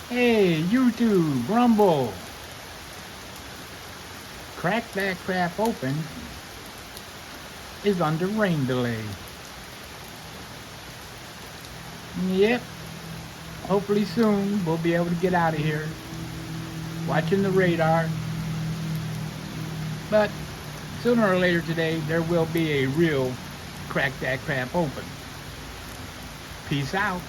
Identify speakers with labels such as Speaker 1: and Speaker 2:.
Speaker 1: Hey, YouTube, Rumble. Crack That Crap Open is under rain delay. Yep, hopefully soon we'll be able to get out of here. Watching the radar. But sooner or later today, there will be a real Crack That Crap Open. Peace out.